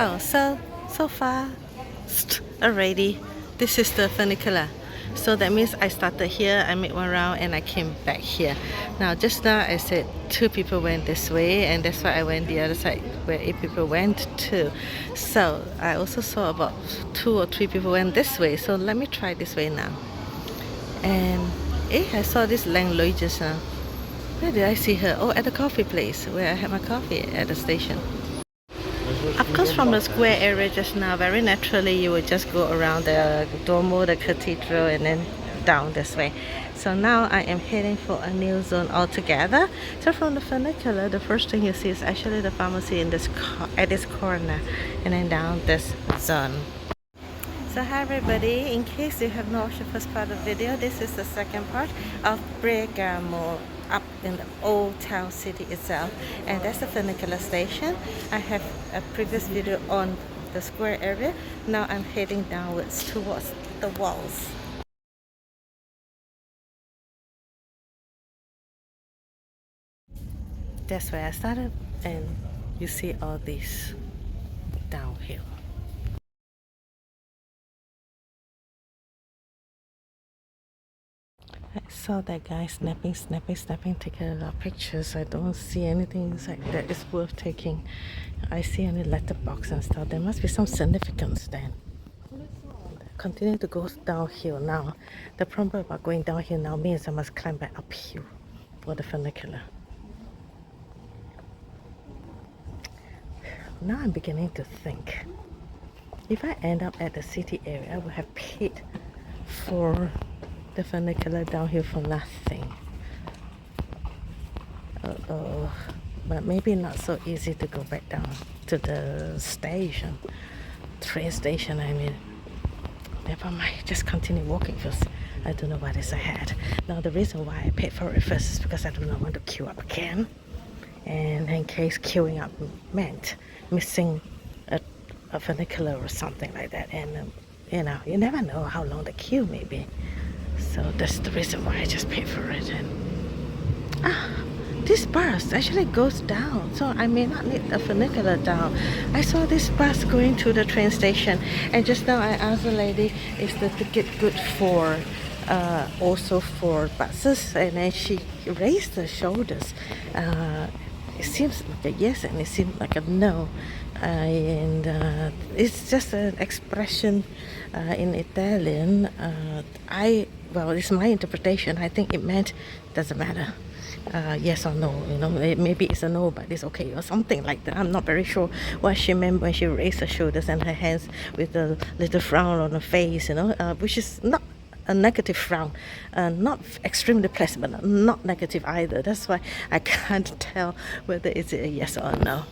Oh, so far already. This is the furnicular. So that means I started here, I made one round, and I came back here. Now, just now I said 2 people went this way, and that's why I went the other side where 8 people went to. So I also saw about 2 or 3 people went this way. So let me try this way now. And I saw this landlady just now. Where did I see her? Oh, at the coffee place where I had my coffee at the station. Of course, from the square area just now, very naturally you would just go around the Duomo, the cathedral, and then down this way. So now I am heading for a new zone altogether. So from the furnicular, the first thing you see is actually the pharmacy in this at this corner, and then down this zone. So hi everybody, in case you have not watched the first part of the video, this is the second part of Bergamo, up in the old town city itself, and that's the furnicular station. I have a previous video on the square area. Now I'm heading downwards towards the walls. That's where I started, and you see all these downhill. I saw that guy snapping, taking a lot of pictures. I don't see anything inside that is worth taking. I see only letterbox and stuff. There must be some significance then. Continue to go downhill now. The problem about going downhill now means I must climb back uphill for the furnicular. Now I'm beginning to think, if I end up at the city area, I would have paid for the furnicular downhill for nothing. But maybe not so easy to go back down to the station, train station I mean. Never mind, just continue walking first. I don't know what is ahead. Now the reason why I paid for it first is because I do not want to queue up again, and in case queuing up meant missing a furnicular or something like that, and you never know how long the queue may be. So that's the reason why I just paid for it. And this bus actually goes down, so I may not need a furnicular down. I saw this bus going to the train station, and just now I asked the lady, is the ticket good for also for buses? And then she raised her shoulders. It seems like a yes, and it seemed like a no. And it's just an expression in Italian. Well, it's my interpretation. I think it meant doesn't matter. Yes or no, maybe it's a no, but it's okay or something like that. I'm not very sure what she meant when she raised her shoulders and her hands with a little frown on her face, which is not a negative frown, not extremely pleasant, but not negative either. That's why I can't tell whether it's a yes or a no.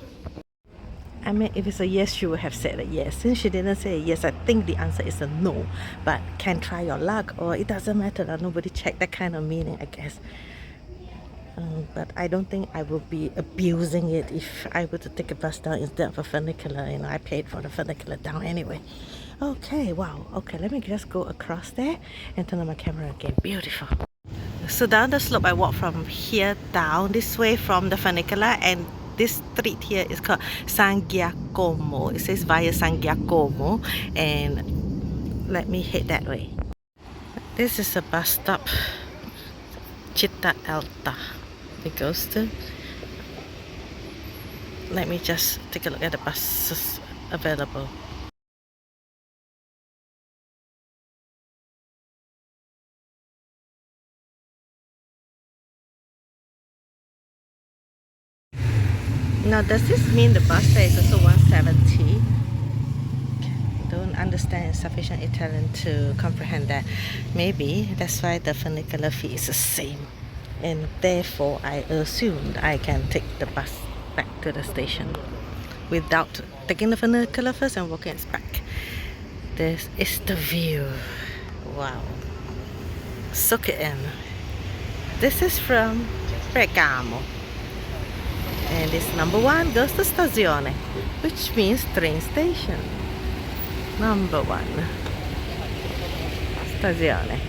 I mean, if it's a yes, she would have said a yes. Since she didn't say a yes, I think the answer is a no. But can try your luck, or it doesn't matter. Nobody checked that kind of meaning, I guess. But I don't think I will be abusing it if I were to take a bus down instead of a furnicular. I paid for the furnicular down anyway. Okay, wow. Okay, let me just go across there and turn on my camera again. Beautiful. So down the slope, I walk from here down this way from the furnicular, and this street here is called San Giacomo. It says via San Giacomo, and let me head that way. This is a bus stop, Città Alta. It goes to. Let me just take a look at the buses available. Now, does this mean the bus fare is also 170? Don't understand sufficient Italian to comprehend that. Maybe that's why the furnicular fee is the same, and therefore I assumed I can take the bus back to the station without taking the furnicular first and walking it back. This is the view. Wow, soak it in. This is from Bergamo, and this number 1 goes to stazione, which means train station. Number 1 stazione.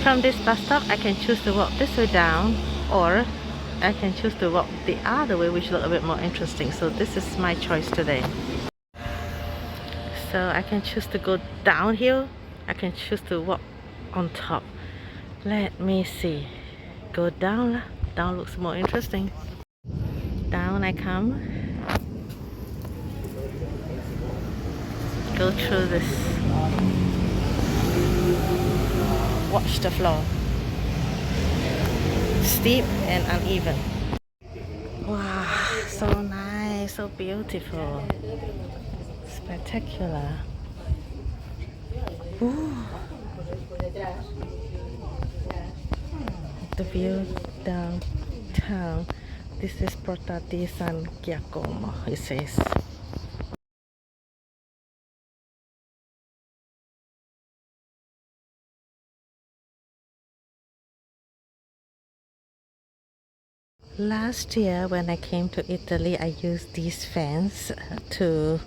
From this bus stop, I can choose to walk this way down, or I can choose to walk the other way, which looks a bit more interesting. So this is my choice today. So I can choose to go downhill, I can choose to walk on top. Let me see. Go down. Down looks more interesting. Down I come. Go through this. Watch the floor. Steep and uneven. Wow, so nice, so beautiful. Spectacular. Ooh. The view downtown. This is Porta di San Giacomo, it says. Last year when I came to Italy, I used these fans to,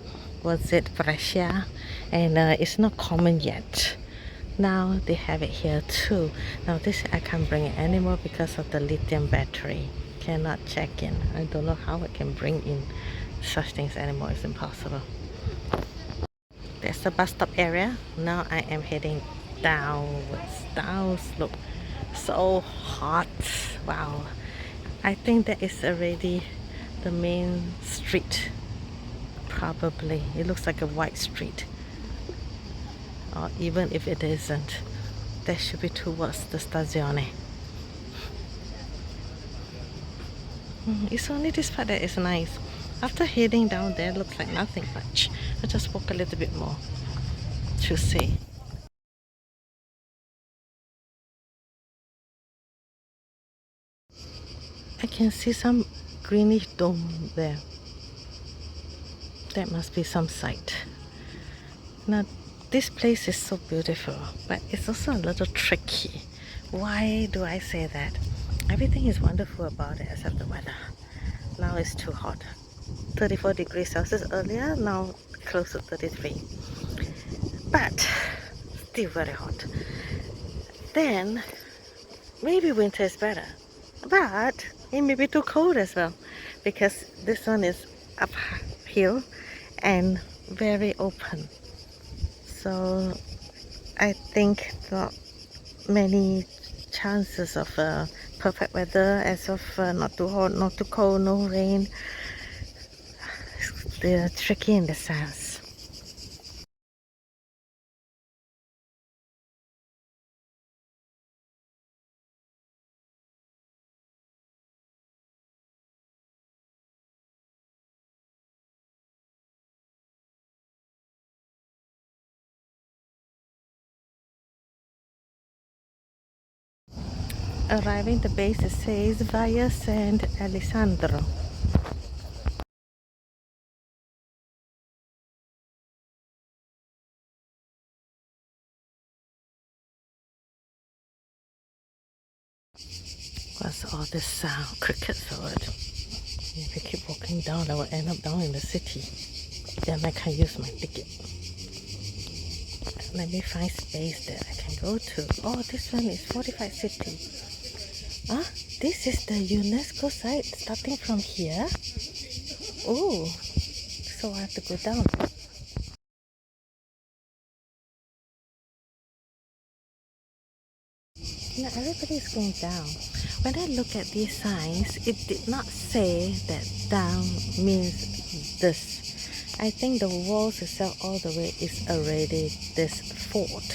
was it Brescia? And it's not common yet. Now they have it here too. Now this I can't bring it anymore because of the lithium battery. Cannot check in. I don't know how I can bring in such things anymore. It's impossible. There's the bus stop area. Now I am heading downwards, down slope. So hot. Wow. I think that is already the main street. Probably. It looks like a white street. Or even if it isn't, that should be towards the stazione. It's only this part that is nice. After heading down there, looks like nothing much. I just walk a little bit more to see. I can see some greenish dome there. That must be some site. Now, this place is so beautiful, but it's also a little tricky. Why do I say that? Everything is wonderful about it except the weather. Now it's too hot. 34 degrees Celsius earlier, now close to 33. But still very hot. Then maybe winter is better, but it may be too cold as well because this one is uphill and very open. So I think not many chances of perfect weather as of not too hot, not too cold, no rain. They're tricky in the sense. Arriving the base, it says via San Alessandro. What's all this sound? Crickets or what? If I keep walking down, I will end up down in the city. Then I can't use my ticket. Let me find space that I can go to. Oh, this one is Fortified City. Ah, this is the UNESCO site starting from here. Oh, so I have to go down. Yeah, everybody is going down. When I look at these signs, it did not say that down means this. I think the walls itself all the way is already this fort.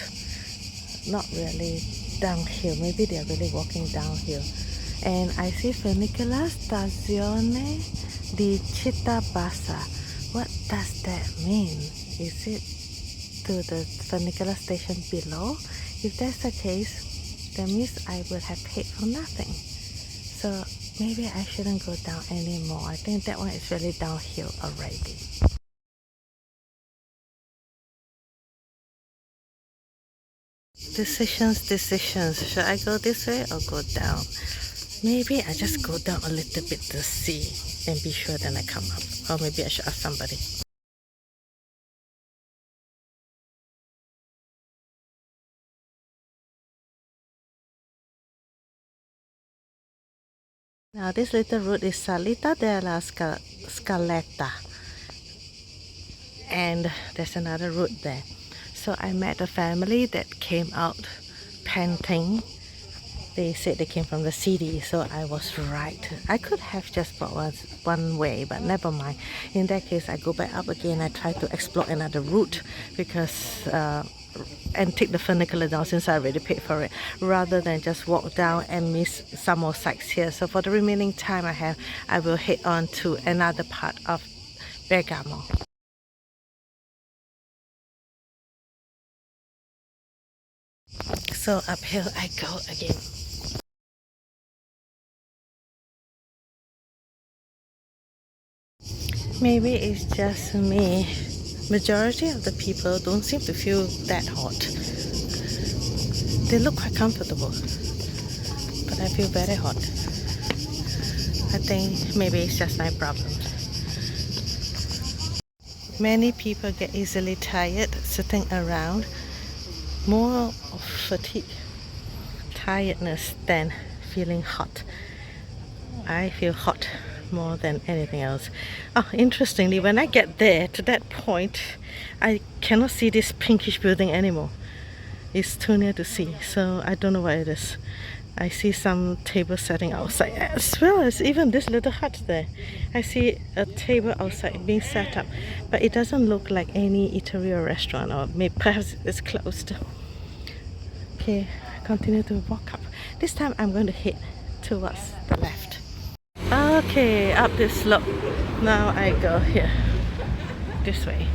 Not really downhill. Maybe they are really walking downhill. And I see Furnicular Stazione di Città Bassa. What does that mean? Is it to the furnicular station below? If that's the case, that means I would have paid for nothing. So maybe I shouldn't go down anymore. I think that one is really downhill already. Decisions. Should I go this way or go down? Maybe I just go down a little bit to see and be sure then I come up. Or maybe I should ask somebody. Now this little route is Salita della Scaletta, and there's another route there. So I met a family that came out panting. They said they came from the city, so I was right. I could have just bought one way, but never mind. In that case, I go back up again. I try to explore another route because and take the furnicular down since I already paid for it, rather than just walk down and miss some more sights here. So for the remaining time I have, I will head on to another part of Bergamo. So uphill I go again. Maybe it's just me. Majority of the people don't seem to feel that hot. They look quite comfortable, but I feel very hot. I think maybe it's just my problem. Many people get easily tired sitting around. More of fatigue, tiredness than feeling hot. I feel hot more than anything else. Oh, interestingly, when I get there to that point, I cannot see this pinkish building anymore. It's too near to see, so I don't know what it is. I see some table setting outside, as well as even this little hut there. I see a table outside being set up, but it doesn't look like any eatery or restaurant, or maybe perhaps it's closed. Okay, continue to walk up. This time I'm going to head towards the left. Okay, up this slope. Now I go here, this way.